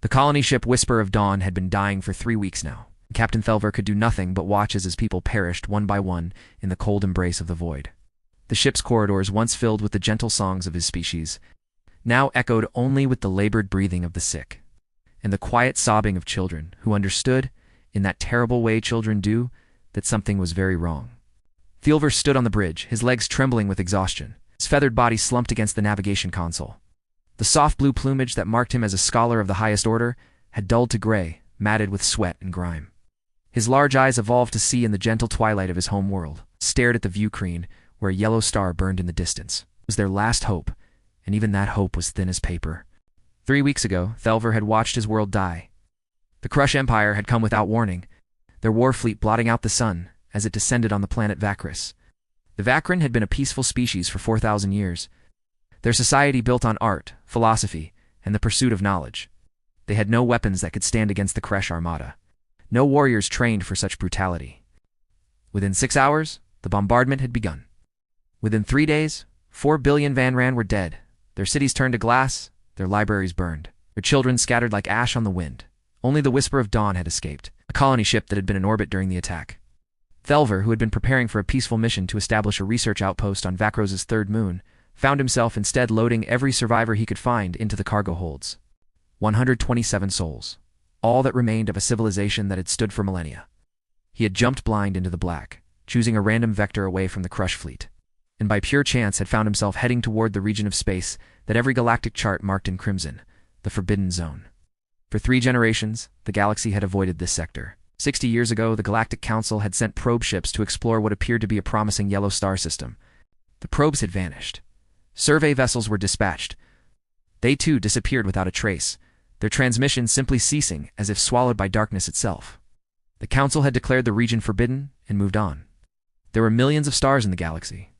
The colony ship Whisper of Dawn had been dying for 3 weeks now. Captain Thelver could do nothing but watch as his people perished one by one in the cold embrace of the void. The ship's corridors, once filled with the gentle songs of his species, now echoed only with the labored breathing of the sick, and the quiet sobbing of children who understood, in that terrible way children do, that something was very wrong. Thelver stood on the bridge, his legs trembling with exhaustion, his feathered body slumped against the navigation console. The soft blue plumage that marked him as a scholar of the highest order had dulled to gray, matted with sweat and grime. His large eyes, evolved to see in the gentle twilight of his home world, stared at the view screen where a yellow star burned in the distance. It was their last hope, and even that hope was thin as paper. 3 weeks ago, Thelver had watched his world die. The Crush Empire had come without warning, their war fleet blotting out the sun as it descended on the planet Vakris. The Vakrin had been a peaceful species for 4,000 years, their society built on art, philosophy, and the pursuit of knowledge. They had no weapons that could stand against the Kresh Armada. No warriors trained for such brutality. Within 6 hours, the bombardment had begun. Within 3 days, 4 billion Vanran were dead, their cities turned to glass, their libraries burned, their children scattered like ash on the wind. Only the Whisper of Dawn had escaped, a colony ship that had been in orbit during the attack. Thelver, who had been preparing for a peaceful mission to establish a research outpost on Vakros's third moon, found himself instead loading every survivor he could find into the cargo holds. 127 souls, all that remained of a civilization that had stood for millennia. He had jumped blind into the black, choosing a random vector away from the Crush fleet, and by pure chance had found himself heading toward the region of space that every galactic chart marked in crimson, the Forbidden Zone. For 3 generations, the galaxy had avoided this sector. 60 years ago, the Galactic Council had sent probe ships to explore what appeared to be a promising yellow star system. The probes had vanished. Survey vessels were dispatched. They too disappeared without a trace, their transmission simply ceasing as if swallowed by darkness itself. The Council had declared the region forbidden and moved on. There were millions of stars in the galaxy.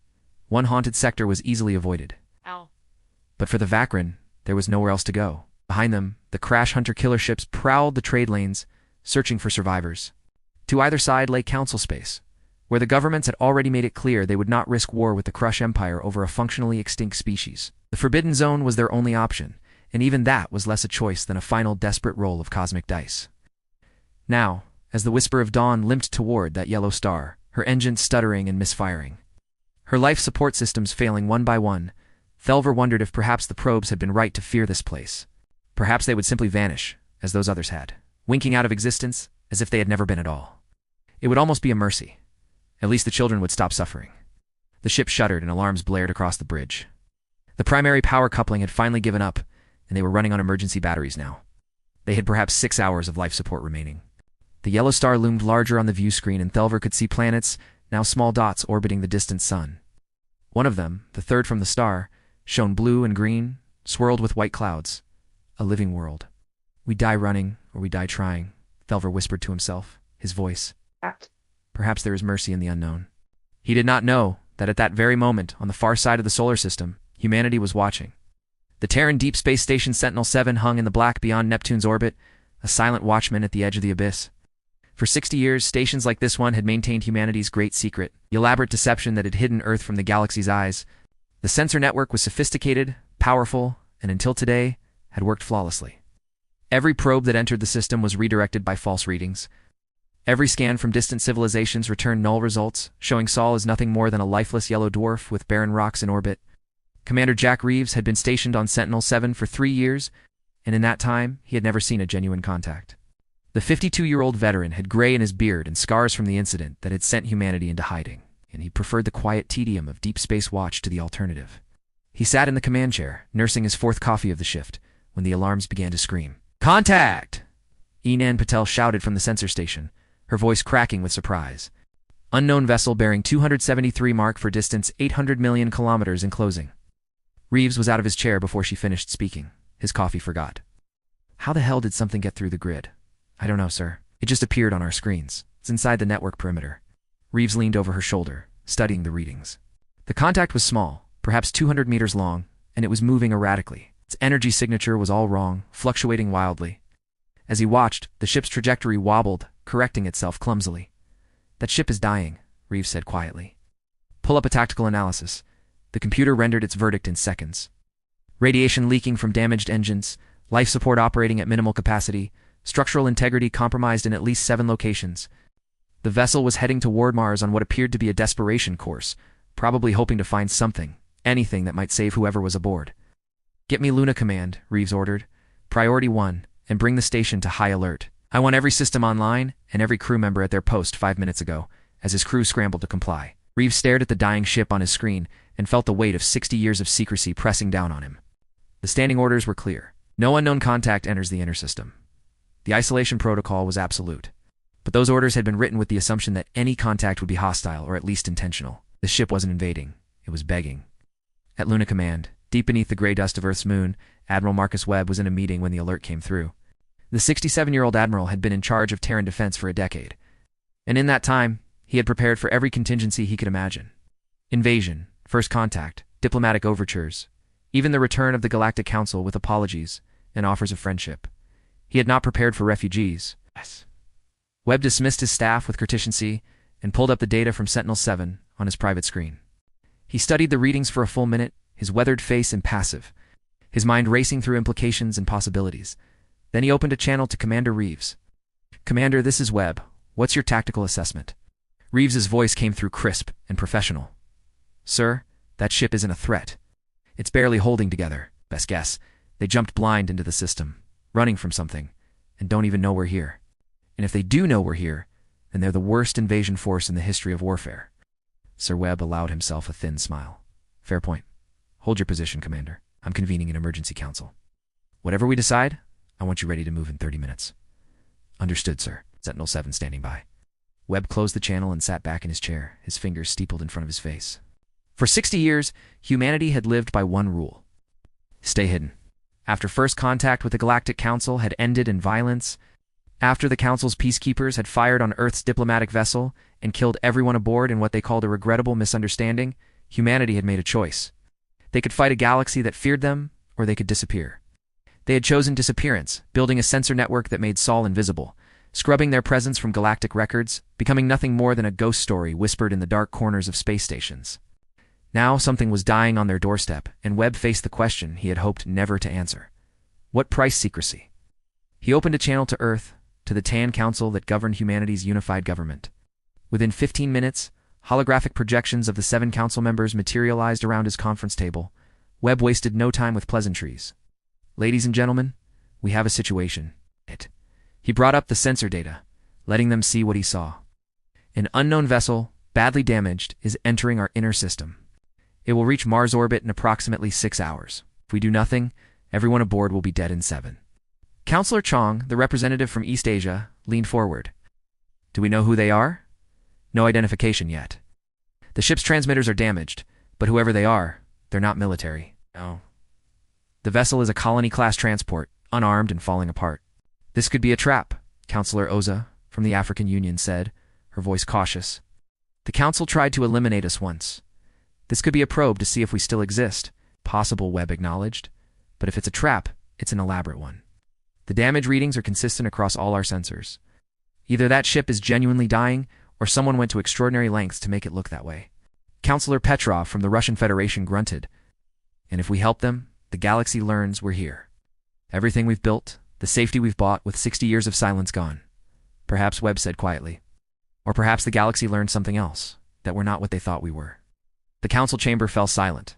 One haunted sector was easily avoided. Ow. But for the Vakrin, there was nowhere else to go. Behind them, the Crash Hunter killer ships prowled the trade lanes, searching for survivors. To either side lay Council space, where the governments had already made it clear they would not risk war with the Crush Empire over a functionally extinct species. The Forbidden Zone was their only option, and even that was less a choice than a final desperate roll of cosmic dice. Now, as the Whisper of Dawn limped toward that yellow star, her engines stuttering and misfiring, her life support systems failing one by one, Thelver wondered if perhaps the probes had been right to fear this place. Perhaps they would simply vanish, as those others had, winking out of existence as if they had never been at all. It would almost be a mercy. At least the children would stop suffering. The ship shuddered and alarms blared across the bridge. The primary power coupling had finally given up, and they were running on emergency batteries now. They had perhaps 6 hours of life support remaining. The yellow star loomed larger on the view screen, and Thelver could see planets, now small dots orbiting the distant sun. One of them, the third from the star, shone blue and green, swirled with white clouds. A living world. We die running, or we die trying, Thelver whispered to himself, his voice. Perhaps there is mercy in the unknown. He did not know that at that very moment, on the far side of the solar system, humanity was watching. The Terran Deep Space Station Sentinel-7 hung in the black beyond Neptune's orbit, a silent watchman at the edge of the abyss. For 60 years, stations like this one had maintained humanity's great secret, the elaborate deception that had hidden Earth from the galaxy's eyes. The sensor network was sophisticated, powerful, and until today, had worked flawlessly. Every probe that entered the system was redirected by false readings. Every scan from distant civilizations returned null results, showing Sol as nothing more than a lifeless yellow dwarf with barren rocks in orbit. Commander Jack Reeves had been stationed on Sentinel-7 for 3 years, and in that time, he had never seen a genuine contact. The 52-year-old veteran had gray in his beard and scars from the incident that had sent humanity into hiding, and he preferred the quiet tedium of deep space watch to the alternative. He sat in the command chair, nursing his 4th coffee of the shift, when the alarms began to scream. "Contact!" Enan Patel shouted from the sensor station, her voice cracking with surprise. Unknown vessel bearing 273 mark for distance 800 million kilometers in closing. Reeves was out of his chair before she finished speaking. His coffee forgot. How the hell did something get through the grid? I don't know, sir. It just appeared on our screens. It's inside the network perimeter. Reeves leaned over her shoulder, studying the readings. The contact was small, perhaps 200 meters long, and it was moving erratically. Its energy signature was all wrong, fluctuating wildly. As he watched, the ship's trajectory wobbled, correcting itself clumsily. "That ship is dying," Reeves said quietly. "Pull up a tactical analysis." The computer rendered its verdict in seconds. Radiation leaking from damaged engines, life support operating at minimal capacity, structural integrity compromised in at least 7 locations. The vessel was heading toward Mars on what appeared to be a desperation course, probably hoping to find something, anything that might save whoever was aboard. "Get me Luna Command," Reeves ordered. "Priority 1, and bring the station to high alert. I want every system online and every crew member at their post 5 minutes ago," as his crew scrambled to comply. Reeves stared at the dying ship on his screen and felt the weight of 60 years of secrecy pressing down on him. The standing orders were clear. No unknown contact enters the inner system. The isolation protocol was absolute. But those orders had been written with the assumption that any contact would be hostile or at least intentional. The ship wasn't invading. It was begging. At Luna Command, deep beneath the gray dust of Earth's moon, Admiral Marcus Webb was in a meeting when the alert came through. The 67-year-old admiral had been in charge of Terran defense for a decade. And in that time, he had prepared for every contingency he could imagine. Invasion, first contact, diplomatic overtures, even the return of the Galactic Council with apologies and offers of friendship. He had not prepared for refugees. Yes. Webb dismissed his staff with courtesy and pulled up the data from Sentinel-7 on his private screen. He studied the readings for a full minute, his weathered face impassive, his mind racing through implications and possibilities. Then he opened a channel to Commander Reeves. "Commander, this is Webb. What's your tactical assessment?" Reeves's voice came through crisp and professional. "Sir, that ship isn't a threat. It's barely holding together. Best guess, they jumped blind into the system, running from something, and don't even know we're here. And if they do know we're here, then they're the worst invasion force in the history of warfare." Sir Webb allowed himself a thin smile. "Fair point. Hold your position, Commander. I'm convening an emergency council. Whatever we decide, I want you ready to move in 30 minutes. "Understood, sir." Sentinel-7 standing by. Webb closed the channel and sat back in his chair, his fingers steepled in front of his face. For 60 years, humanity had lived by one rule: stay hidden. After first contact with the Galactic Council had ended in violence, after the Council's peacekeepers had fired on Earth's diplomatic vessel and killed everyone aboard in what they called a regrettable misunderstanding, humanity had made a choice. They could fight a galaxy that feared them, or they could disappear. They had chosen disappearance, building a sensor network that made Sol invisible, scrubbing their presence from galactic records, becoming nothing more than a ghost story whispered in the dark corners of space stations. Now something was dying on their doorstep, and Webb faced the question he had hoped never to answer. What price secrecy? He opened a channel to Earth, to the Tan Council that governed humanity's unified government. Within 15 minutes, holographic projections of the 7 council members materialized around his conference table. Webb wasted no time with pleasantries. "Ladies and gentlemen, we have a situation." He brought up the sensor data, letting them see what he saw. "An unknown vessel, badly damaged, is entering our inner system. It will reach Mars orbit in approximately 6 hours. If we do nothing, everyone aboard will be dead in 7. Counselor Chong, the representative from East Asia, leaned forward. "Do we know who they are?" "No identification yet. The ship's transmitters are damaged, but whoever they are, they're not military." "No. The vessel is a colony-class transport, unarmed and falling apart." "This could be a trap," Counselor Oza from the African Union said, her voice cautious. "The Council tried to eliminate us once. This could be a probe to see if we still exist." "Possible," Webb acknowledged. "But if it's a trap, it's an elaborate one. The damage readings are consistent across all our sensors. Either that ship is genuinely dying, or someone went to extraordinary lengths to make it look that way." Counselor Petrov from the Russian Federation grunted. "And if we help them, the galaxy learns we're here. Everything we've built, the safety we've bought with 60 years of silence gone." "Perhaps," Webb said quietly. "Or perhaps the galaxy learned something else, that we're not what they thought we were." The council chamber fell silent.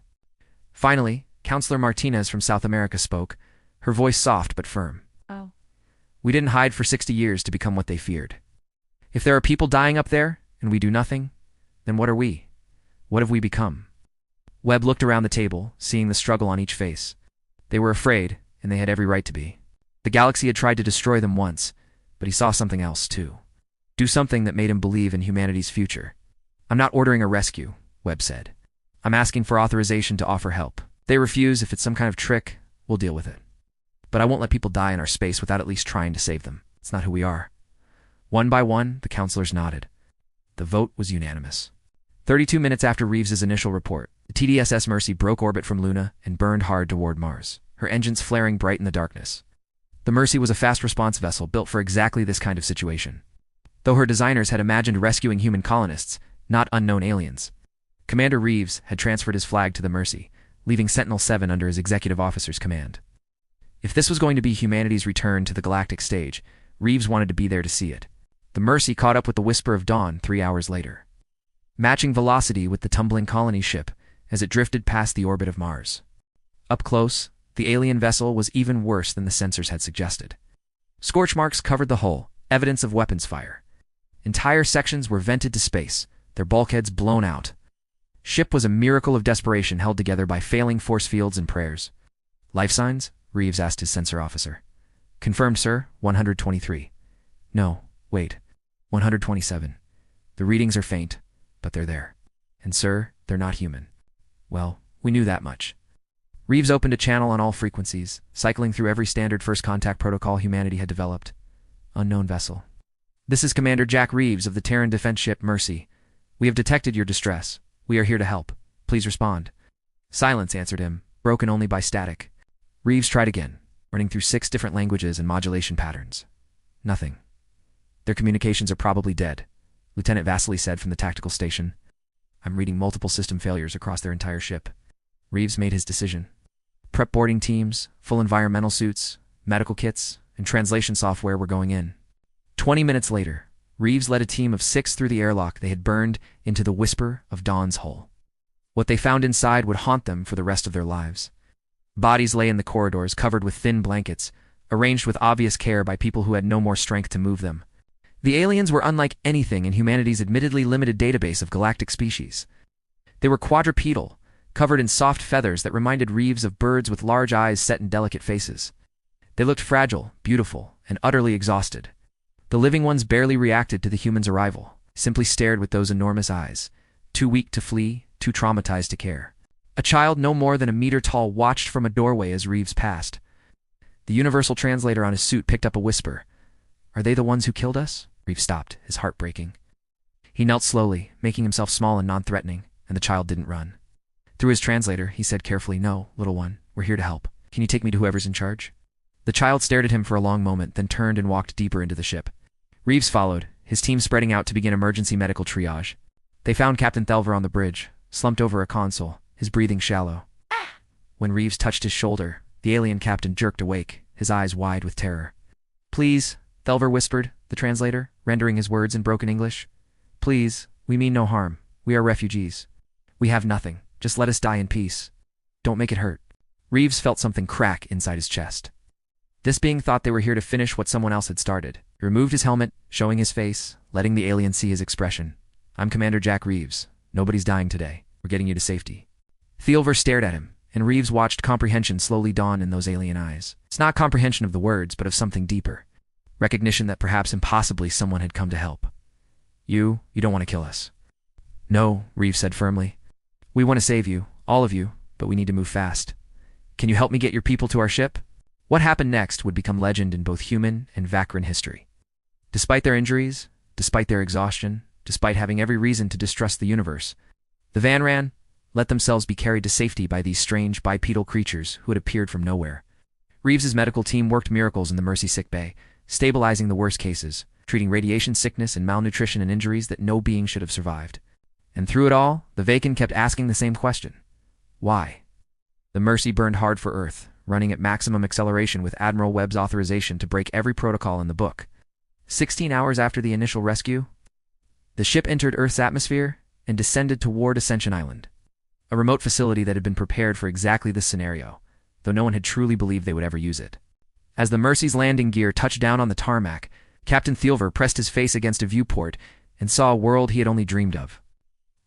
Finally, Counselor Martinez from South America spoke, her voice soft but firm. "Oh. We didn't hide for 60 years to become what they feared. If there are people dying up there, and we do nothing, then what are we? What have we become?" Webb looked around the table, seeing the struggle on each face. They were afraid, and they had every right to be. The galaxy had tried to destroy them once, but he saw something else, too. Do something that made him believe in humanity's future. "I'm not ordering a rescue," Webb said. "I'm asking for authorization to offer help. They refuse. If it's some kind of trick, we'll deal with it. But I won't let people die in our space without at least trying to save them. It's not who we are." One by one, the counselors nodded. The vote was unanimous. 32 minutes after Reeves's initial report, the TDSS Mercy broke orbit from Luna and burned hard toward Mars, her engines flaring bright in the darkness. The Mercy was a fast-response vessel built for exactly this kind of situation. Though her designers had imagined rescuing human colonists, not unknown aliens. Commander Reeves had transferred his flag to the Mercy, leaving Sentinel-7 under his executive officer's command. If this was going to be humanity's return to the galactic stage, Reeves wanted to be there to see it. The Mercy caught up with the Whisper of Dawn 3 hours later, matching velocity with the tumbling colony ship as it drifted past the orbit of Mars. Up close, the alien vessel was even worse than the sensors had suggested. Scorch marks covered the hull, evidence of weapons fire. Entire sections were vented to space, their bulkheads blown out. Ship was a miracle of desperation held together by failing force fields and prayers. Life signs? Reeves asked his sensor officer. Confirmed, sir, 123. No, wait, 127. The readings are faint, but they're there. And sir, they're not human. Well, we knew that much. Reeves opened a channel on all frequencies, cycling through every standard first contact protocol humanity had developed. Unknown vessel. This is Commander Jack Reeves of the Terran defense ship Mercy. We have detected your distress. We are here to help. Please respond. Silence answered him, broken only by static. Reeves tried again, running through 6 different languages and modulation patterns. Nothing. Their communications are probably dead, Lieutenant Vasily said from the tactical station. I'm reading multiple system failures across their entire ship. Reeves made his decision. Prep boarding teams, full environmental suits, medical kits, and translation software were going in. 20 minutes later, Reeves led a team of 6 through the airlock they had burned into the Whisper of Dawn's hull. What they found inside would haunt them for the rest of their lives. Bodies lay in the corridors covered with thin blankets, arranged with obvious care by people who had no more strength to move them. The aliens were unlike anything in humanity's admittedly limited database of galactic species. They were quadrupedal, covered in soft feathers that reminded Reeves of birds with large eyes set in delicate faces. They looked fragile, beautiful, and utterly exhausted. The living ones barely reacted to the humans' arrival, simply stared with those enormous eyes, too weak to flee, too traumatized to care. A child no more than a meter tall watched from a doorway as Reeves passed. The universal translator on his suit picked up a whisper. Are they the ones who killed us? Reeves stopped, his heart breaking. He knelt slowly, making himself small and non-threatening, and the child didn't run. Through his translator, he said carefully, No, little one, we're here to help. Can you take me to whoever's in charge? The child stared at him for a long moment, then turned and walked deeper into the ship. Reeves followed, his team spreading out to begin emergency medical triage. They found Captain Thelver on the bridge, slumped over a console, his breathing shallow. When Reeves touched his shoulder, the alien captain jerked awake, his eyes wide with terror. Please, Thelver whispered, the translator, rendering his words in broken English. Please, we mean no harm. We are refugees. We have nothing. Just let us die in peace. Don't make it hurt. Reeves felt something crack inside his chest. This being thought they were here to finish what someone else had started. He removed his helmet, showing his face, letting the alien see his expression. I'm Commander Jack Reeves. Nobody's dying today. We're getting you to safety. Thelver stared at him, and Reeves watched comprehension slowly dawn in those alien eyes. It's not comprehension of the words, but of something deeper. Recognition that perhaps impossibly someone had come to help. You don't want to kill us. No, Reeves said firmly. We want to save you, all of you, but we need to move fast. Can you help me get your people to our ship? What happened next would become legend in both human and Vakran history. Despite their injuries, despite their exhaustion, despite having every reason to distrust the universe, the Vanran let themselves be carried to safety by these strange bipedal creatures who had appeared from nowhere. Reeves's medical team worked miracles in the Mercy sick bay, stabilizing the worst cases, treating radiation sickness and malnutrition and injuries that no being should have survived. And through it all, the Vacan kept asking the same question. Why? The Mercy burned hard for Earth, running at maximum acceleration with Admiral Webb's authorization to break every protocol in the book. 16 hours after the initial rescue, the ship entered Earth's atmosphere and descended toward Ascension Island, a remote facility that had been prepared for exactly this scenario, though no one had truly believed they would ever use it. As the Mercy's landing gear touched down on the tarmac, Captain Thelver pressed his face against a viewport and saw a world he had only dreamed of.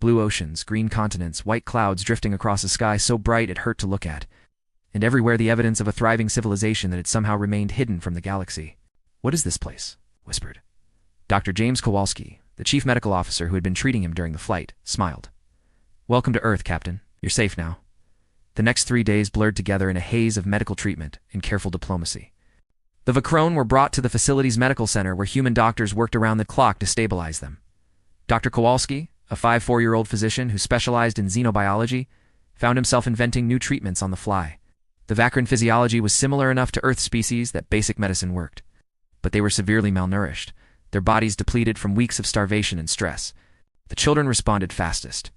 Blue oceans, green continents, white clouds drifting across a sky so bright it hurt to look at, and everywhere the evidence of a thriving civilization that had somehow remained hidden from the galaxy. What is this place? Whispered. Dr. James Kowalski, the chief medical officer who had been treating him during the flight, smiled. Welcome to Earth, Captain. You're safe now. The next 3 days blurred together in a haze of medical treatment and careful diplomacy. The Vakron were brought to the facility's medical center where human doctors worked around the clock to stabilize them. Dr. Kowalski, a 54-year-old physician who specialized in xenobiology, found himself inventing new treatments on the fly. The Vakran physiology was similar enough to Earth species that basic medicine worked. But they were severely malnourished, their bodies depleted from weeks of starvation and stress. The children responded fastest.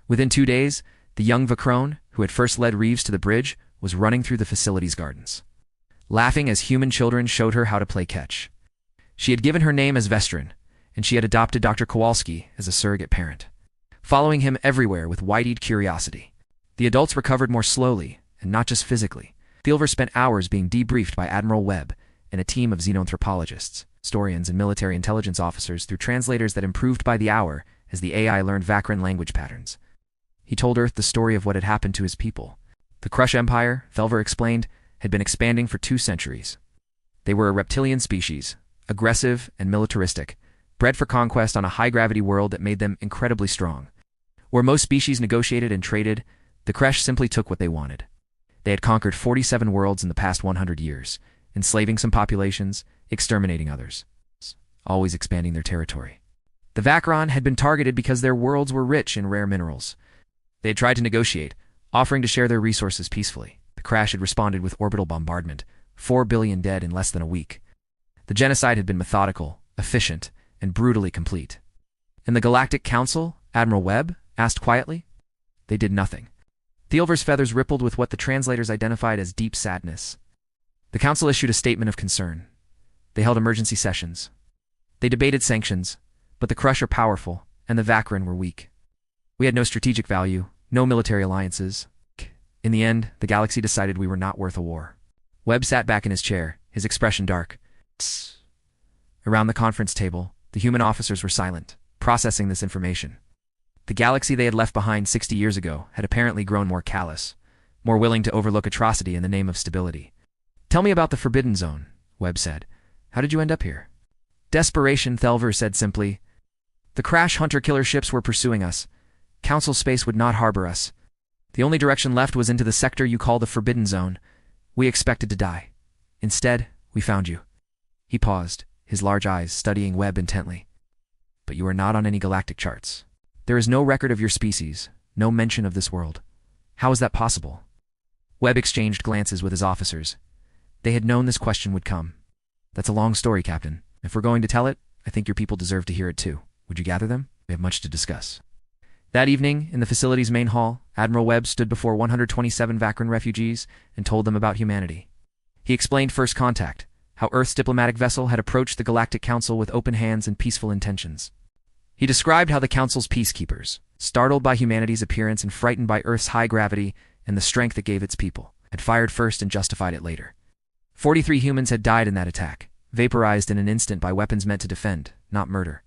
Within 2 days, the young Vakron, who had first led Reeves to the bridge, was running through the facility's gardens. laughing as human children showed her how to play catch. She had given her name as Vestrin, and she had adopted Dr. Kowalski as a surrogate parent, following him everywhere with wide-eyed curiosity. The adults recovered more slowly, and not just physically. Thielver spent hours being debriefed by Admiral Webb and a team of xenanthropologists, historians, and military intelligence officers through translators that improved by the hour as the AI learned Vakran language patterns. He told Earth the story of what had happened to his people. The Krush Empire, Thielver explained, had been expanding for 2 centuries. They were a reptilian species, aggressive and militaristic, bred for conquest on a high-gravity world that made them incredibly strong. Where most species negotiated and traded, the Kresh simply took what they wanted. They had conquered 47 worlds in the past 100 years, enslaving some populations, exterminating others, always expanding their territory. The Vakran had been targeted because their worlds were rich in rare minerals. They had tried to negotiate, offering to share their resources peacefully. The crash had responded with orbital bombardment, 4 billion dead in less than a week. The genocide had been methodical, efficient, and brutally complete. And the Galactic Council, Admiral Webb, asked quietly? They did nothing. Thielver's feathers rippled with what the translators identified as deep sadness. The Council issued a statement of concern. They held emergency sessions. They debated sanctions, but the Krush are powerful, and the Vakran were weak. We had no strategic value, no military alliances. In the end, the galaxy decided we were not worth a war. Webb sat back in his chair, his expression dark. Tss. Around the conference table, the human officers were silent, processing this information. The galaxy they had left behind 60 years ago had apparently grown more callous, more willing to overlook atrocity in the name of stability. Tell me about the Forbidden Zone, Webb said. How did you end up here? Desperation, Thielver said simply. The crash hunter-killer ships were pursuing us. Council space would not harbor us. The only direction left was into the sector you call the Forbidden Zone. We expected to die. Instead, we found you. He paused, his large eyes studying Webb intently. But you are not on any galactic charts. There is no record of your species, no mention of this world. How is that possible? Webb exchanged glances with his officers. They had known this question would come. That's a long story, Captain. If we're going to tell it, I think your people deserve to hear it too. Would you gather them? We have much to discuss. That evening, in the facility's main hall, Admiral Webb stood before 127 Vakran refugees and told them about humanity. He explained first contact, how Earth's diplomatic vessel had approached the Galactic Council with open hands and peaceful intentions. He described how the Council's peacekeepers, startled by humanity's appearance and frightened by Earth's high gravity and the strength it gave its people, had fired first and justified it later. 43 humans had died in that attack, vaporized in an instant by weapons meant to defend, not murder.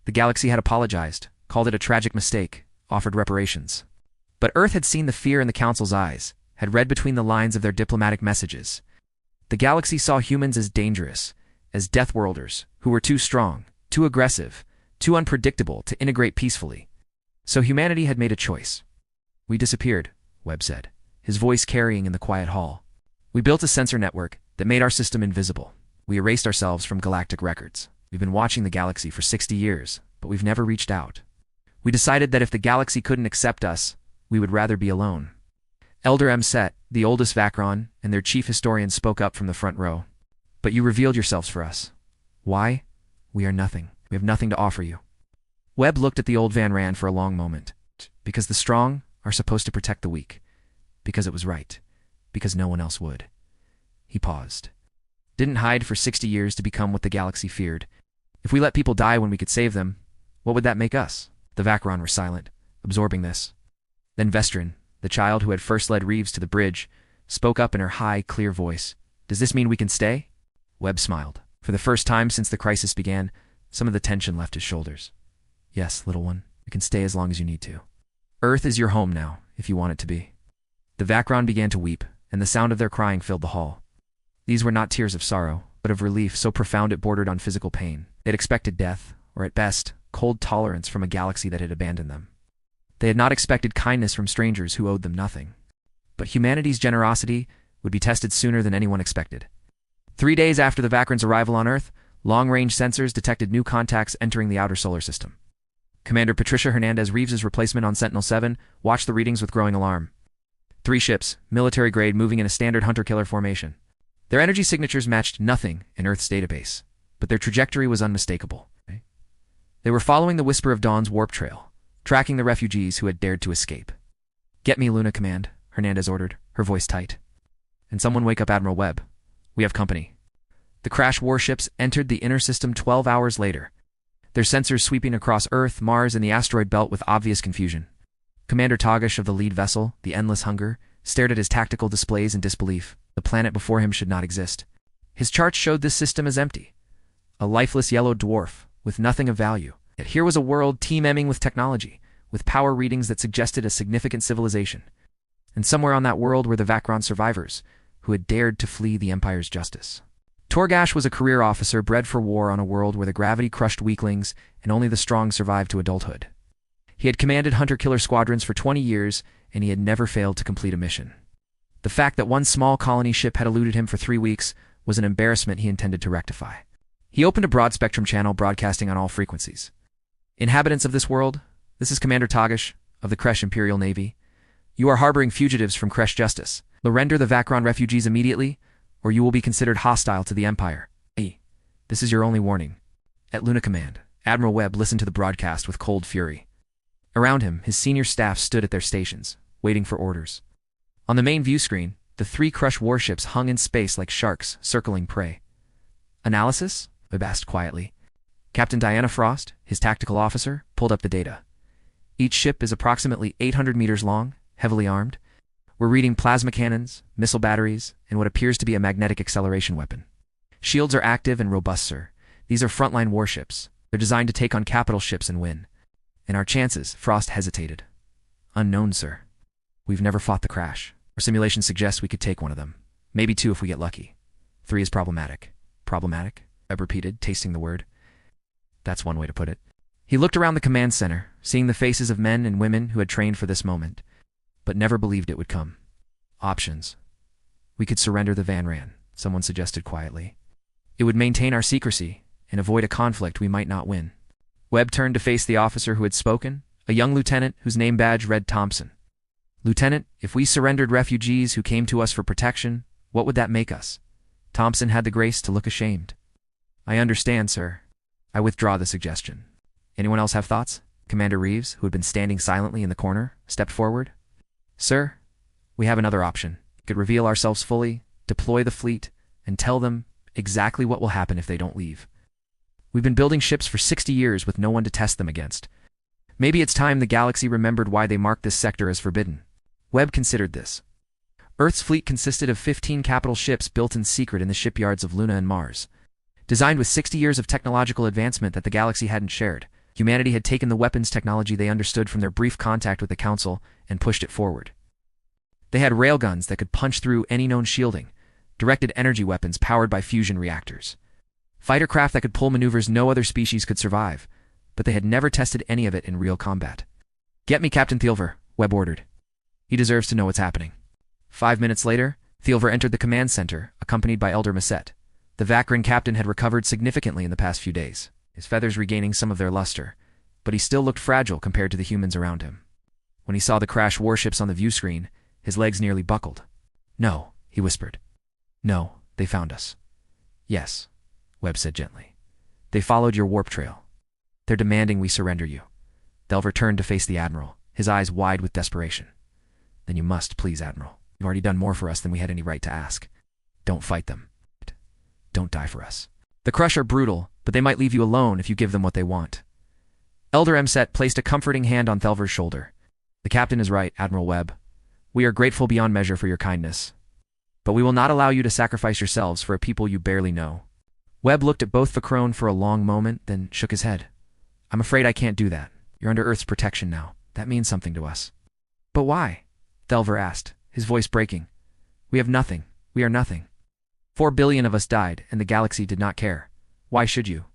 The galaxy had apologized, called it a tragic mistake, offered reparations. But Earth had seen the fear in the Council's eyes, had read between the lines of their diplomatic messages. The galaxy saw humans as dangerous, as death worlders, who were too strong, too aggressive, too unpredictable to integrate peacefully. So humanity had made a choice. We disappeared, Webb said, his voice carrying in the quiet hall. We built a sensor network that made our system invisible. We erased ourselves from galactic records. We've been watching the galaxy for 60 years, but we've never reached out. We decided that if the galaxy couldn't accept us, we would rather be alone. Elder M. Set, the oldest Vakran, and their chief historian spoke up from the front row. But you revealed yourselves for us. Why? We are nothing. We have nothing to offer you. Webb looked at the old Van Rand for a long moment. Because the strong are supposed to protect the weak. Because it was right. Because no one else would. He paused. Didn't hide for 60 years to become what the galaxy feared. If we let people die when we could save them, what would that make us? The Vakran were silent, absorbing this. Then Vestrin, the child who had first led Reeves to the bridge, spoke up in her high, clear voice. Does this mean we can stay? Webb smiled. For the first time since the crisis began, some of the tension left his shoulders. Yes, little one, you can stay as long as you need to. Earth is your home now, if you want it to be. The Vakran began to weep, and the sound of their crying filled the hall. These were not tears of sorrow, but of relief so profound it bordered on physical pain. They'd expected death, or at best, cold tolerance from a galaxy that had abandoned them. They had not expected kindness from strangers who owed them nothing. But humanity's generosity would be tested sooner than anyone expected. 3 days after the Vakran's arrival on Earth, long-range sensors detected new contacts entering the outer solar system. Commander Patricia Hernandez Reeves' replacement on Sentinel-7 watched the readings with growing alarm. 3 ships, military-grade, moving in a standard hunter-killer formation. Their energy signatures matched nothing in Earth's database, but their trajectory was unmistakable. They were following the Whisper of Dawn's warp trail, tracking the refugees who had dared to escape. Get me Luna, Command, Hernandez ordered, her voice tight. And someone wake up Admiral Webb. We have company. The crash warships entered the inner system 12 hours later, their sensors sweeping across Earth, Mars, and the asteroid belt with obvious confusion. Commander Togish of the lead vessel, the Endless Hunger, stared at his tactical displays in disbelief. The planet before him should not exist. His charts showed this system as empty. A lifeless yellow dwarf, with nothing of value. Yet here was a world teeming with technology, with power readings that suggested a significant civilization. And somewhere on that world were the Vakron survivors, who had dared to flee the Empire's justice. Torgash was a career officer bred for war on a world where the gravity crushed weaklings and only the strong survived to adulthood. He had commanded hunter-killer squadrons for 20 years, and he had never failed to complete a mission. The fact that one small colony ship had eluded him for 3 weeks was an embarrassment he intended to rectify. He opened a broad-spectrum channel broadcasting on all frequencies. Inhabitants of this world, this is Commander Togish of the Kresh Imperial Navy. You are harboring fugitives from Kresh Justice. Surrender the Vakron refugees immediately, or you will be considered hostile to the Empire. This is your only warning. At Luna Command, Admiral Webb listened to the broadcast with cold fury. Around him, his senior staff stood at their stations, waiting for orders. On the main view screen, the 3 Crush warships hung in space like sharks circling prey. Analysis? Webb asked quietly. Captain Diana Frost, his tactical officer, pulled up the data. Each ship is approximately 800 meters long, heavily armed. We're reading plasma cannons, missile batteries, and what appears to be a magnetic acceleration weapon. Shields are active and robust, sir. These are frontline warships. They're designed to take on capital ships and win. And our chances, Frost hesitated. Unknown, sir. We've never fought the crash. Our simulation suggests we could take one of them. Maybe 2 if we get lucky. 3 is problematic. Problematic? Webb repeated, tasting the word. That's one way to put it. He looked around the command center, seeing the faces of men and women who had trained for this moment, but never believed it would come. Options. We could surrender the Van Ran, someone suggested quietly. It would maintain our secrecy and avoid a conflict we might not win. Webb turned to face the officer who had spoken, a young lieutenant whose name badge read Thompson. Lieutenant, if we surrendered refugees who came to us for protection, what would that make us? Thompson had the grace to look ashamed. I understand, sir. I withdraw the suggestion. Anyone else have thoughts? Commander Reeves, who had been standing silently in the corner, stepped forward. Sir, we have another option. We could reveal ourselves fully, deploy the fleet, and tell them exactly what will happen if they don't leave. We've been building ships for 60 years with no one to test them against. Maybe it's time the galaxy remembered why they marked this sector as forbidden. Webb considered this. Earth's fleet consisted of 15 capital ships built in secret in the shipyards of Luna and Mars. Designed with 60 years of technological advancement that the galaxy hadn't shared, humanity had taken the weapons technology they understood from their brief contact with the Council and pushed it forward. They had railguns that could punch through any known shielding, directed energy weapons powered by fusion reactors, fighter craft that could pull maneuvers no other species could survive, but they had never tested any of it in real combat. Get me Captain Thielver, Webb ordered. He deserves to know what's happening. 5 minutes later, Thielver entered the command center, accompanied by Elder Masset. The Vakron captain had recovered significantly in the past few days, his feathers regaining some of their luster, but he still looked fragile compared to the humans around him. When he saw the crash warships on the view screen, his legs nearly buckled. No, he whispered. No, they found us. Yes, Webb said gently. They followed your warp trail. They're demanding we surrender you. Thielver turned to face the Admiral, his eyes wide with desperation. Then you must, please, Admiral. You've already done more for us than we had any right to ask. Don't fight them. Don't die for us. The Crush are brutal, but they might leave you alone if you give them what they want. Elder Mset placed a comforting hand on Thielver's shoulder. The captain is right, Admiral Webb. We are grateful beyond measure for your kindness. But we will not allow you to sacrifice yourselves for a people you barely know. Webb looked at both Vakron for a long moment, then shook his head. I'm afraid I can't do that. You're under Earth's protection now. That means something to us. But why? Thielver asked, his voice breaking. We have nothing. We are nothing. 4 billion of us died, and the galaxy did not care. Why should you?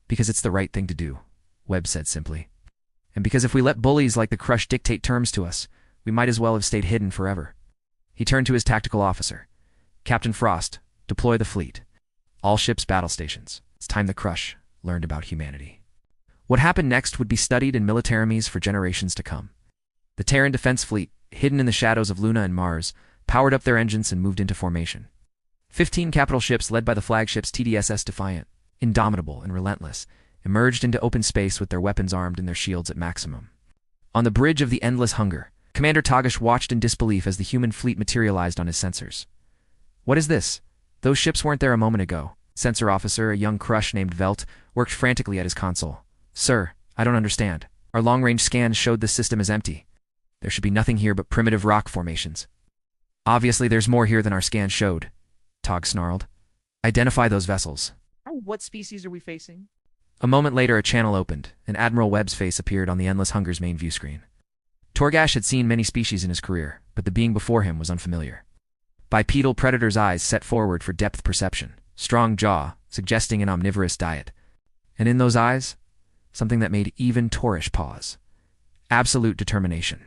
Because it's the right thing to do, Webb said simply. And because if we let bullies like the Crush dictate terms to us, we might as well have stayed hidden forever. He turned to his tactical officer. Captain Frost, deploy the fleet. All ships battle stations. It's time the Crush learned about humanity. What happened next would be studied in militarities for generations to come. The Terran Defense Fleet, hidden in the shadows of Luna and Mars, powered up their engines and moved into formation. 15 capital ships led by the flagships TDSS Defiant, indomitable and relentless, emerged into open space with their weapons armed and their shields at maximum. On the bridge of the Endless Hunger, Commander Togish watched in disbelief as the human fleet materialized on his sensors. What is this? Those ships weren't there a moment ago. Sensor officer, a young crush named Velt, worked frantically at his console. Sir, I don't understand. Our long-range scans showed this system is empty. There should be nothing here but primitive rock formations. Obviously, there's more here than our scans showed, Tog snarled. Identify those vessels. What species are we facing? A moment later, a channel opened, and Admiral Webb's face appeared on the Endless Hunger's main view screen. Torgash had seen many species in his career, but the being before him was unfamiliar. Bipedal predator's eyes set forward for depth perception, strong jaw, suggesting an omnivorous diet. And in those eyes, something that made even Torish pause. Absolute determination.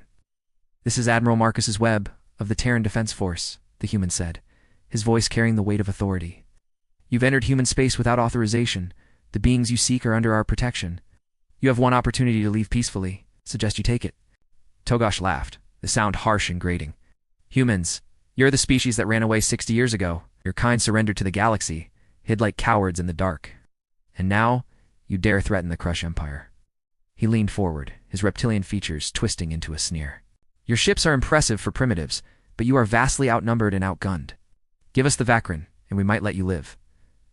This is Admiral Marcus's Webb, of the Terran Defense Force, the human said, his voice carrying the weight of authority. You've entered human space without authorization. The beings you seek are under our protection. You have one opportunity to leave peacefully. Suggest you take it. Togash laughed, the sound harsh and grating. Humans, you're the species that ran away 60 years ago. Your kind surrendered to the galaxy, hid like cowards in the dark. And now, you dare threaten the Crush Empire. He leaned forward, his reptilian features twisting into a sneer. Your ships are impressive for primitives, but you are vastly outnumbered and outgunned. Give us the Vakrin, and we might let you live.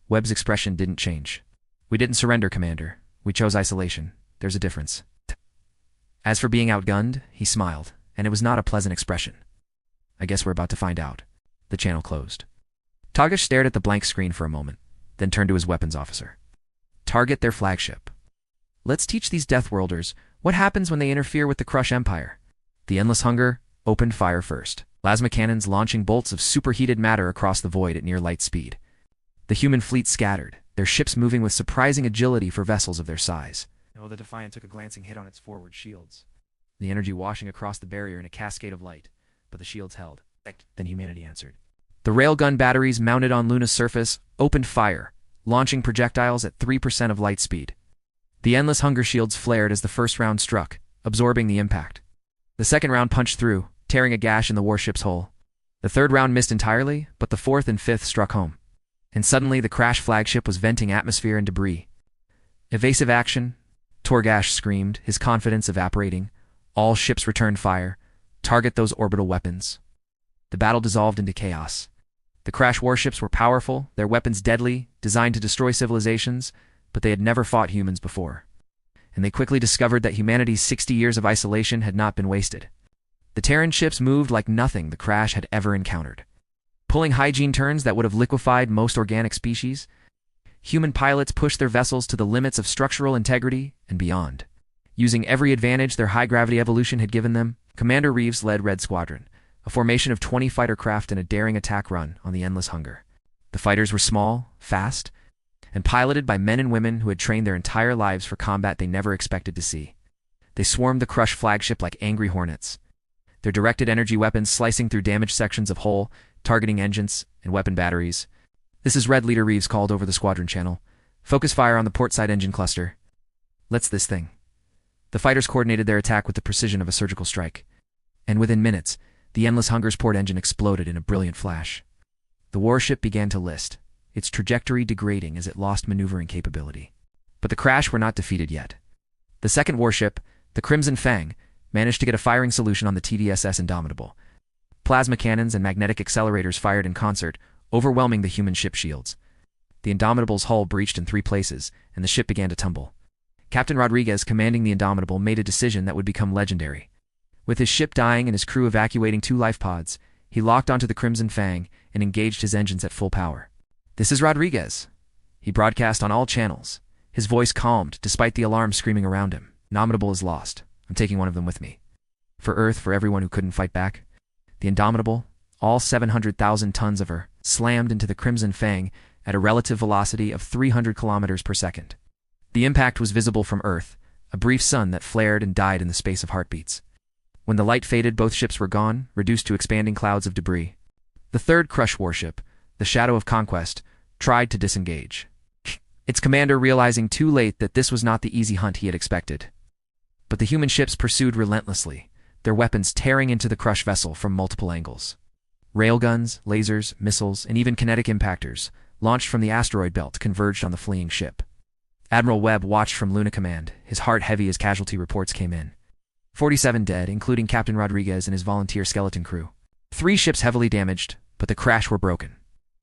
Webb's expression didn't change. We didn't surrender, Commander. We chose isolation. There's a difference. As for being outgunned, he smiled, and it was not a pleasant expression. I guess we're about to find out. The channel closed. Togash stared at the blank screen for a moment, then turned to his weapons officer. Target their flagship. Let's teach these Deathworlders what happens when they interfere with the Crush Empire. The Endless Hunger opened fire first, plasma cannons launching bolts of superheated matter across the void at near light speed. The human fleet scattered, their ships moving with surprising agility for vessels of their size. The Defiant took a glancing hit on its forward shields, the energy washing across the barrier in a cascade of light, but the shields held. Then humanity answered. The railgun batteries mounted on Luna's surface opened fire, launching projectiles at 3% of light speed. The Endless Hunger shields flared as the first round struck, absorbing the impact. The second round punched through, tearing a gash in the warship's hull. The third round missed entirely, but the fourth and fifth struck home. And suddenly the crash flagship was venting atmosphere and debris. Evasive action, Torgash screamed, his confidence evaporating. All ships returned fire. Target those orbital weapons. The battle dissolved into chaos. The crash warships were powerful, their weapons deadly, designed to destroy civilizations, but they had never fought humans before. And they quickly discovered that humanity's 60 years of isolation had not been wasted. The Terran ships moved like nothing the crash had ever encountered. Pulling hygiene turns that would have liquefied most organic species, human pilots pushed their vessels to the limits of structural integrity and beyond. Using every advantage their high-gravity evolution had given them, Commander Reeves led Red Squadron, a formation of 20 fighter craft in a daring attack run on the Endless Hunger. The fighters were small, fast, and piloted by men and women who had trained their entire lives for combat they never expected to see. They swarmed the Crush flagship like angry hornets, their directed energy weapons slicing through damaged sections of hull, targeting engines and weapon batteries. This is Red Leader Reeves called over the squadron channel. Focus fire on the port side engine cluster. Let's this thing. The fighters coordinated their attack with the precision of a surgical strike. And within minutes, the Endless Hunger's port engine exploded in a brilliant flash. The warship began to list, its trajectory degrading as it lost maneuvering capability. But the crash were not defeated yet. The second warship, the Crimson Fang, managed to get a firing solution on the TVSS Indomitable. Plasma cannons and magnetic accelerators fired in concert, overwhelming the human ship shields. The Indomitable's hull breached in 3 places, and the ship began to tumble. Captain Rodriguez, commanding the Indomitable, made a decision that would become legendary. With his ship dying and his crew evacuating 2 life pods, he locked onto the Crimson Fang and engaged his engines at full power. This is Rodriguez. He broadcast on all channels, his voice calmed despite the alarm screaming around him. Indomitable is lost. I'm taking one of them with me. For Earth, for everyone who couldn't fight back. The Indomitable, all 700,000 tons of her, slammed into the Crimson Fang at a relative velocity of 300 kilometers per second. The impact was visible from Earth, a brief sun that flared and died in the space of heartbeats. When the light faded, both ships were gone, reduced to expanding clouds of debris. The third Crush warship, the Shadow of Conquest, tried to disengage. Its commander realizing too late that this was not the easy hunt he had expected. But the human ships pursued relentlessly, their weapons tearing into the Crush vessel from multiple angles. Railguns, lasers, missiles, and even kinetic impactors, launched from the asteroid belt, converged on the fleeing ship. Admiral Webb watched from Luna Command, his heart heavy as casualty reports came in. 47 dead, including Captain Rodriguez and his volunteer skeleton crew. 3 ships heavily damaged, but the crash were broken.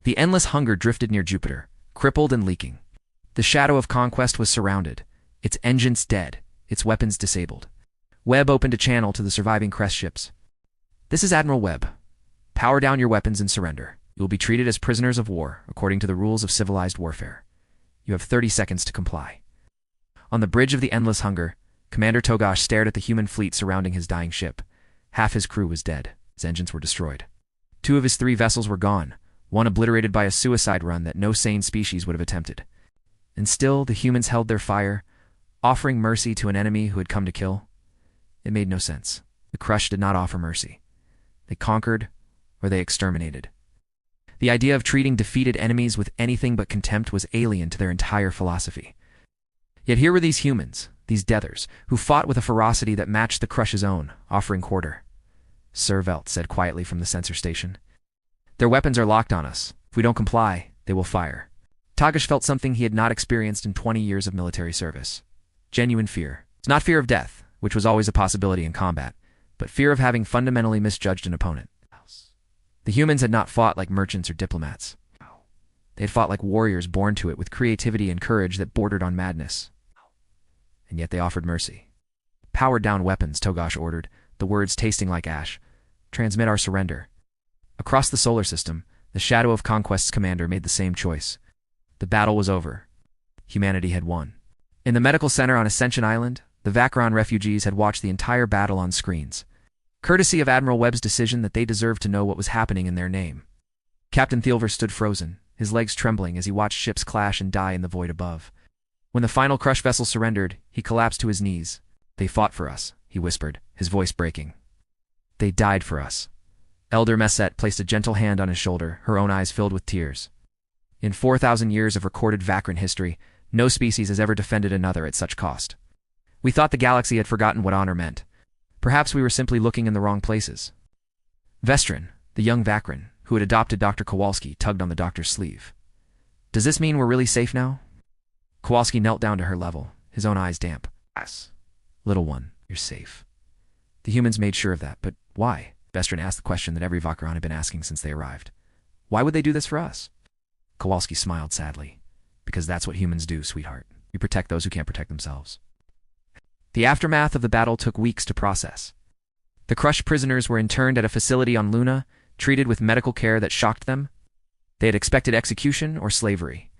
The endless hunger drifted near Jupiter, crippled and leaking. The shadow of conquest was surrounded, its engines dead, its weapons disabled. Webb opened a channel to the surviving Crest ships. "This is Admiral Webb. Power down your weapons and surrender. You will be treated as prisoners of war, according to the rules of civilized warfare. You have 30 seconds to comply." On the bridge of the endless hunger, Commander Togash stared at the human fleet surrounding his dying ship. Half his crew was dead. His engines were destroyed. 2 of his 3 vessels were gone, one obliterated by a suicide run that no sane species would have attempted. And still, the humans held their fire, offering mercy to an enemy who had come to kill. It made no sense. The Crush did not offer mercy. They conquered, or they exterminated. The idea of treating defeated enemies with anything but contempt was alien to their entire philosophy. Yet here were these humans, these deathers, who fought with a ferocity that matched the Crush's own, offering quarter. Sir Velt said quietly from the sensor station. "Their weapons are locked on us. If we don't comply, they will fire." Togash felt something he had not experienced in 20 years of military service. Genuine fear. It's not fear of death, which was always a possibility in combat, but fear of having fundamentally misjudged an opponent. The humans had not fought like merchants or diplomats. They had fought like warriors born to it with creativity and courage that bordered on madness. And yet they offered mercy. "Power down weapons," Togash ordered, the words tasting like ash. "Transmit our surrender." Across the solar system, the Shadow of Conquest's commander made the same choice. The battle was over. Humanity had won. In the medical center on Ascension Island, the Vakron refugees had watched the entire battle on screens, courtesy of Admiral Webb's decision that they deserved to know what was happening in their name. Captain Thielver stood frozen, his legs trembling as he watched ships clash and die in the void above. When the final Crush vessel surrendered, he collapsed to his knees. "They fought for us," he whispered, his voice breaking. "They died for us." Elder Messet placed a gentle hand on his shoulder, her own eyes filled with tears. In 4,000 years of recorded Vakron history, no species has ever defended another at such cost. We thought the galaxy had forgotten what honor meant. Perhaps we were simply looking in the wrong places. Vestrin, the young Vakron, who had adopted Dr. Kowalski, tugged on the doctor's sleeve. "Does this mean we're really safe now?" Kowalski knelt down to her level, his own eyes damp. "Yes, little one, you're safe." The humans made sure of that, but why? Vestrin asked the question that every Vakron had been asking since they arrived. "Why would they do this for us?" Kowalski smiled sadly. "Because that's what humans do, sweetheart. We protect those who can't protect themselves." The aftermath of the battle took weeks to process. The Crushed prisoners were interned at a facility on Luna, treated with medical care that shocked them. They had expected execution or slavery.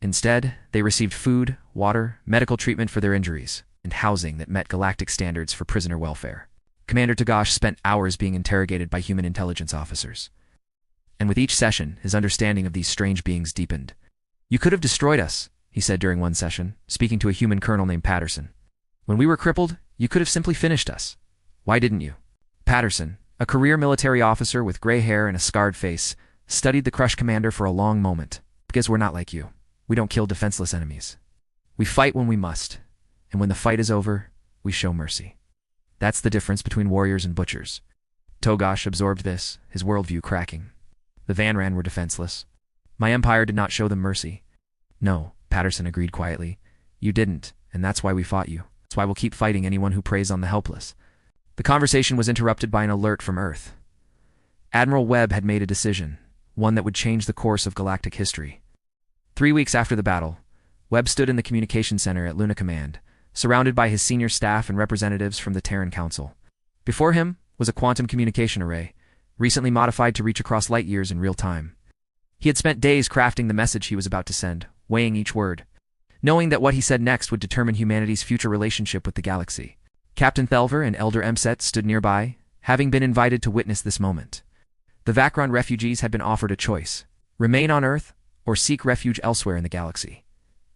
Instead, they received food, water, medical treatment for their injuries, and housing that met galactic standards for prisoner welfare. Commander Togash spent hours being interrogated by human intelligence officers. And with each session, his understanding of these strange beings deepened. "You could have destroyed us," he said during one session, speaking to a human colonel named Patterson. "When we were crippled, you could have simply finished us. Why didn't you?" Patterson, a career military officer with gray hair and a scarred face, studied the Crush commander for a long moment. "Because we're not like you. We don't kill defenseless enemies. We fight when we must, and when the fight is over, we show mercy. That's the difference between warriors and butchers." Togash absorbed this, his worldview cracking. The Vanran were defenseless. "My empire did not show them mercy." "No," Patterson agreed quietly. "You didn't, and that's why we fought you. That's why we'll keep fighting anyone who preys on the helpless." The conversation was interrupted by an alert from Earth. Admiral Webb had made a decision, one that would change the course of galactic history. 3 weeks after the battle, Webb stood in the communication center at Luna Command, surrounded by his senior staff and representatives from the Terran Council. Before him was a quantum communication array, recently modified to reach across light years in real time. He had spent days crafting the message he was about to send, weighing each word, knowing that what he said next would determine humanity's future relationship with the galaxy. Captain Thelver and Elder Emset stood nearby, having been invited to witness this moment. The Vakron refugees had been offered a choice: remain on Earth or seek refuge elsewhere in the galaxy.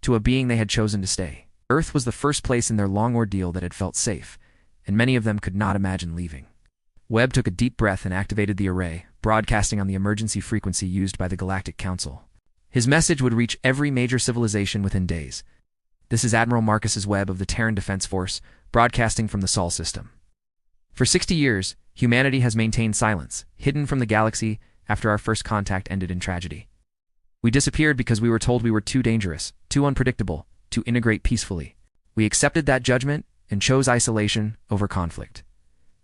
To a being they had chosen to stay. Earth was the first place in their long ordeal that had felt safe, and many of them could not imagine leaving. Webb took a deep breath and activated the array, broadcasting on the emergency frequency used by the Galactic Council. His message would reach every major civilization within days. "This is Admiral Marcus's Webb of the Terran Defense Force, broadcasting from the Sol system. For 60 years, humanity has maintained silence, hidden from the galaxy after our first contact ended in tragedy. We disappeared because we were told we were too dangerous, too unpredictable, to integrate peacefully. We accepted that judgment and chose isolation over conflict."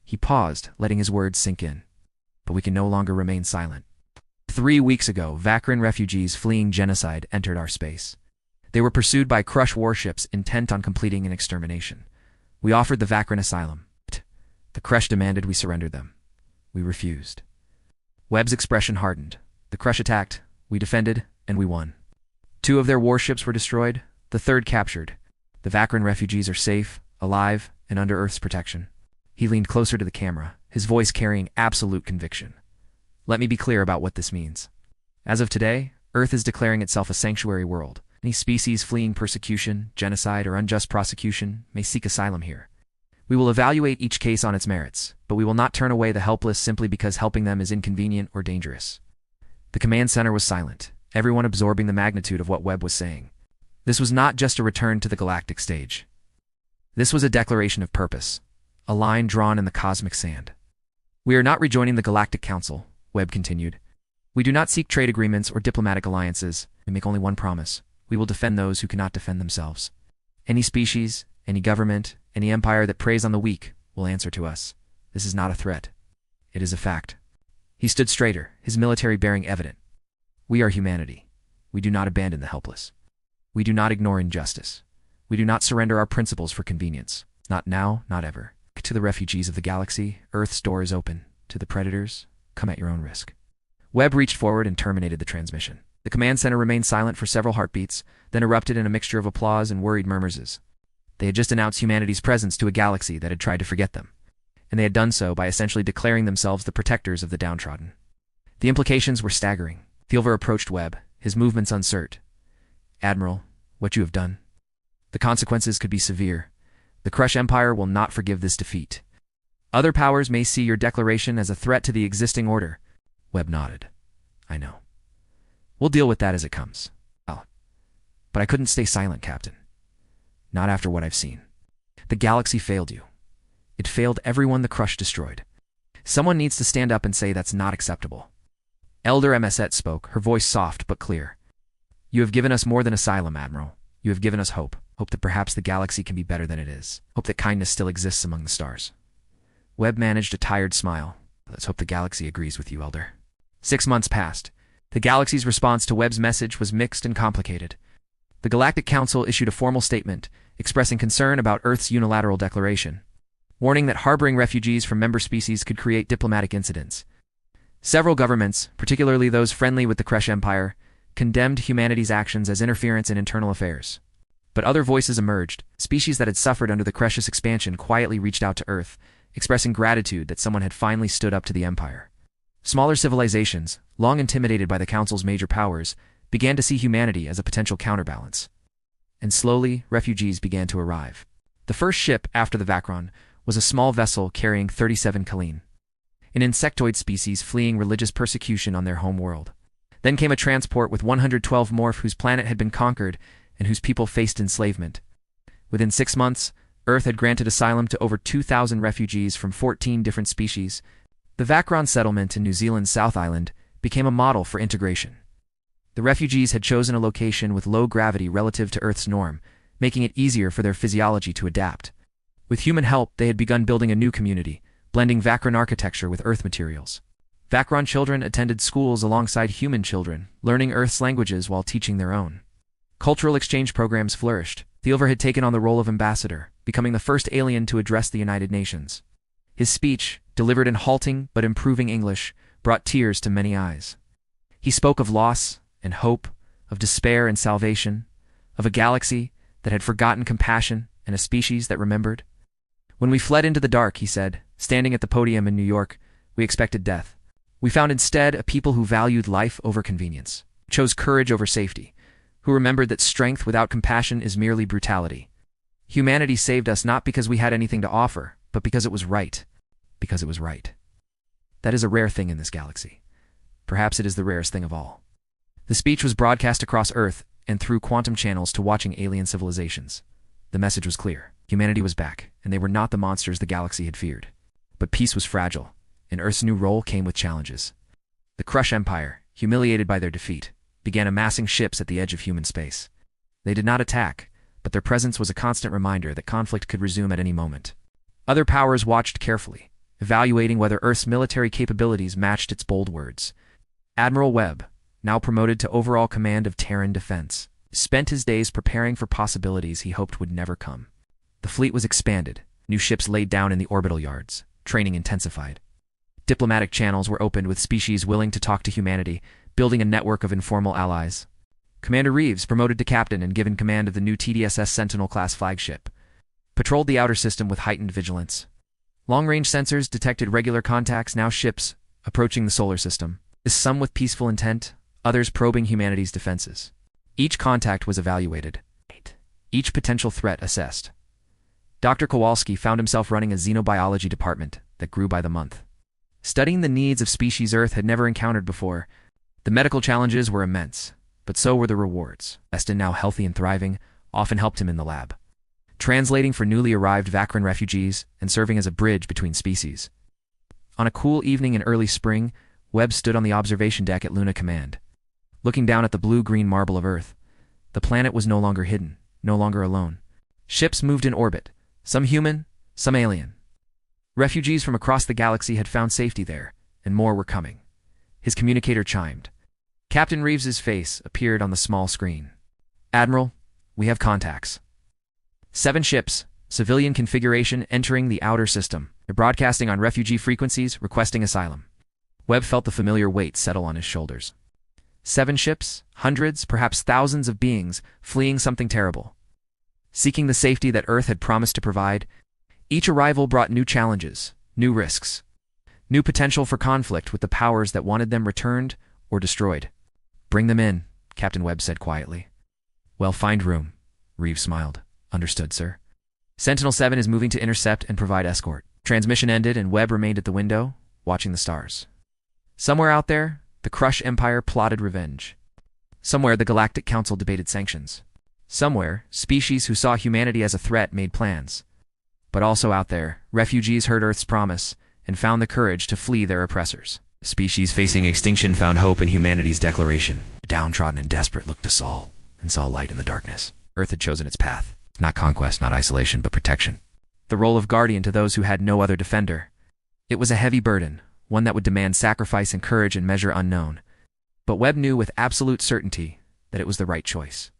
He paused, letting his words sink in. "But we can no longer remain silent. 3 weeks ago, Vakran refugees fleeing genocide entered our space. They were pursued by Crush warships intent on completing an extermination. We offered the Vakran asylum. The Crush demanded we surrender them. We refused. Webb's expression hardened. The Crush attacked, we defended, and we won. 2 of their warships were destroyed, the 3rd captured. The Vakran refugees are safe, alive, and under Earth's protection. He leaned closer to the camera, his voice carrying absolute conviction. Let me be clear about what this means. As of today, Earth is declaring itself a sanctuary world. Any species fleeing persecution, genocide, or unjust prosecution may seek asylum here. We will evaluate each case on its merits, but we will not turn away the helpless simply because helping them is inconvenient or dangerous. The command center was silent, everyone absorbing the magnitude of what Webb was saying. This was not just a return to the galactic stage. This was a declaration of purpose, a line drawn in the cosmic sand. We are not rejoining the Galactic Council, Webb continued. We do not seek trade agreements or diplomatic alliances. We make only one promise. We will defend those who cannot defend themselves. Any species, any government, any empire that preys on the weak will answer to us. This is not a threat. It is a fact. He stood straighter, his military bearing evident. We are humanity. We do not abandon the helpless. We do not ignore injustice. We do not surrender our principles for convenience. Not now, not ever. To the refugees of the galaxy, Earth's door is open. To the predators, come at your own risk. Webb reached forward and terminated the transmission. The command center remained silent for several heartbeats, then erupted in a mixture of applause and worried murmurs. They had just announced humanity's presence to a galaxy that had tried to forget them, and they had done so by essentially declaring themselves the protectors of the downtrodden. The implications were staggering. Thielver approached Webb, his movements uncertain. Admiral, what you have done. The consequences could be severe. The Crush Empire will not forgive this defeat. Other powers may see your declaration as a threat to the existing order. Webb nodded. I know. We'll deal with that as it comes. Well, but I couldn't stay silent, Captain. Not after what I've seen. The galaxy failed you. It failed everyone the Crush destroyed. Someone needs to stand up and say that's not acceptable. Elder MSet spoke, her voice soft but clear. You have given us more than asylum, Admiral. You have given us hope. Hope that perhaps the galaxy can be better than it is. Hope that kindness still exists among the stars. Webb managed a tired smile. Let's hope the galaxy agrees with you, Elder. 6 months passed. The galaxy's response to Webb's message was mixed and complicated. The Galactic Council issued a formal statement expressing concern about Earth's unilateral declaration, warning that harboring refugees from member species could create diplomatic incidents. Several governments, particularly those friendly with the Crush Empire, condemned humanity's actions as interference in internal affairs. But other voices emerged. Species that had suffered under the Crush's expansion quietly reached out to Earth, expressing gratitude that someone had finally stood up to the Empire. Smaller civilizations, long intimidated by the Council's major powers, began to see humanity as a potential counterbalance. And slowly, refugees began to arrive. The first ship after the Vakran was a small vessel carrying 37 Kaleen, an insectoid species fleeing religious persecution on their home world. Then came a transport with 112 Morph whose planet had been conquered and whose people faced enslavement. Within 6 months, Earth had granted asylum to over 2,000 refugees from 14 different species. The Vakran settlement in New Zealand's South Island became a model for integration. The refugees had chosen a location with low gravity relative to Earth's norm, making it easier for their physiology to adapt. With human help, they had begun building a new community, blending Vakran architecture with Earth materials. Vakran children attended schools alongside human children, learning Earth's languages while teaching their own. Cultural exchange programs flourished. Thielver had taken on the role of ambassador, becoming the first alien to address the United Nations. His speech, delivered in halting but improving English, brought tears to many eyes. He spoke of loss and hope, of despair and salvation, of a galaxy that had forgotten compassion and a species that remembered. When we fled into the dark, he said, standing at the podium in New York, we expected death. We found instead a people who valued life over convenience, chose courage over safety, who remembered that strength without compassion is merely brutality. Humanity saved us not because we had anything to offer, but because it was right. Because it was right. That is a rare thing in this galaxy. Perhaps it is the rarest thing of all. The speech was broadcast across Earth and through quantum channels to watching alien civilizations. The message was clear. Humanity was back, and they were not the monsters the galaxy had feared. But peace was fragile, and Earth's new role came with challenges. The Crush Empire, humiliated by their defeat, began amassing ships at the edge of human space. They did not attack, but their presence was a constant reminder that conflict could resume at any moment. Other powers watched carefully, evaluating whether Earth's military capabilities matched its bold words. Admiral Webb, now promoted to overall command of Terran defense, spent his days preparing for possibilities he hoped would never come. The fleet was expanded, new ships laid down in the orbital yards, training intensified. Diplomatic channels were opened with species willing to talk to humanity, building a network of informal allies. Commander Reeves, promoted to captain and given command of the new TDSS Sentinel-class flagship, patrolled the outer system with heightened vigilance. Long-range sensors detected regular contacts, now ships, approaching the solar system, some with peaceful intent, others probing humanity's defenses. Each contact was evaluated, each potential threat assessed. Dr. Kowalski found himself running a xenobiology department that grew by the month. Studying the needs of species Earth had never encountered before, the medical challenges were immense, but so were the rewards. Eston, now healthy and thriving, often helped him in the lab, translating for newly arrived Vakran refugees and serving as a bridge between species. On a cool evening in early spring, Webb stood on the observation deck at Luna Command. Looking down at the blue-green marble of Earth, the planet was no longer hidden, no longer alone. Ships moved in orbit, some human, some alien. Refugees from across the galaxy had found safety there, and more were coming. His communicator chimed. Captain Reeves's face appeared on the small screen. Admiral, we have contacts. 7 ships, civilian configuration, entering the outer system. They're broadcasting on refugee frequencies, requesting asylum. Webb felt the familiar weight settle on his shoulders. 7 ships, hundreds, perhaps thousands of beings, fleeing something terrible. Seeking the safety that Earth had promised to provide, each arrival brought new challenges, new risks, new potential for conflict with the powers that wanted them returned or destroyed. Bring them in, Captain Webb said quietly. Well, find room, Reeves smiled. Understood, sir. Sentinel-7 is moving to intercept and provide escort. Transmission ended and Webb remained at the window, watching the stars. Somewhere out there, the Crush Empire plotted revenge. Somewhere, the Galactic Council debated sanctions. Somewhere, species who saw humanity as a threat made plans. But also out there, refugees heard Earth's promise and found the courage to flee their oppressors. Species facing extinction found hope in humanity's declaration. The downtrodden and desperate looked to Sol and saw light in the darkness. Earth had chosen its path. Not conquest, not isolation, but protection. The role of guardian to those who had no other defender. It was a heavy burden, one that would demand sacrifice and courage in measure unknown. But Webb knew with absolute certainty that it was the right choice.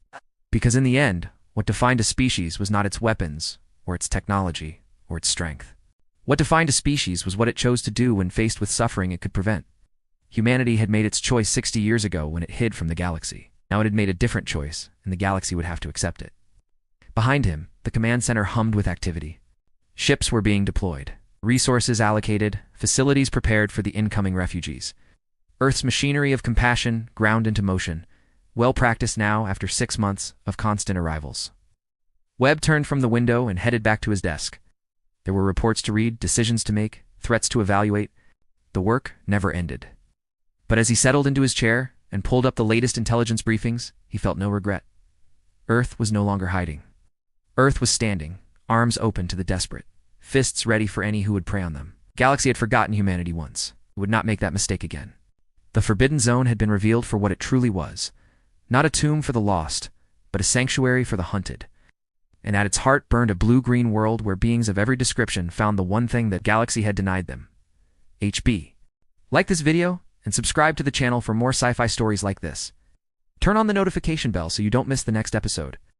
Because in the end, what defined a species was not its weapons, or its technology, or its strength. What defined a species was what it chose to do when faced with suffering it could prevent. Humanity had made its choice 60 years ago when it hid from the galaxy. Now it had made a different choice, and the galaxy would have to accept it. Behind him, the command center hummed with activity. Ships were being deployed, resources allocated, facilities prepared for the incoming refugees. Earth's machinery of compassion ground into motion, well practiced now after 6 months of constant arrivals. Webb turned from the window and headed back to his desk. There were reports to read, decisions to make, threats to evaluate. The work never ended. But as he settled into his chair and pulled up the latest intelligence briefings, he felt no regret. Earth was no longer hiding. Earth was standing, arms open to the desperate, fists ready for any who would prey on them. Galaxy had forgotten humanity once. It would not make that mistake again. The Forbidden Zone had been revealed for what it truly was. Not a tomb for the lost, but a sanctuary for the hunted. And at its heart burned a blue-green world where beings of every description found the one thing that Galaxy had denied them. HB. Like this video, and subscribe to the channel for more sci-fi stories like this. Turn on the notification bell so you don't miss the next episode.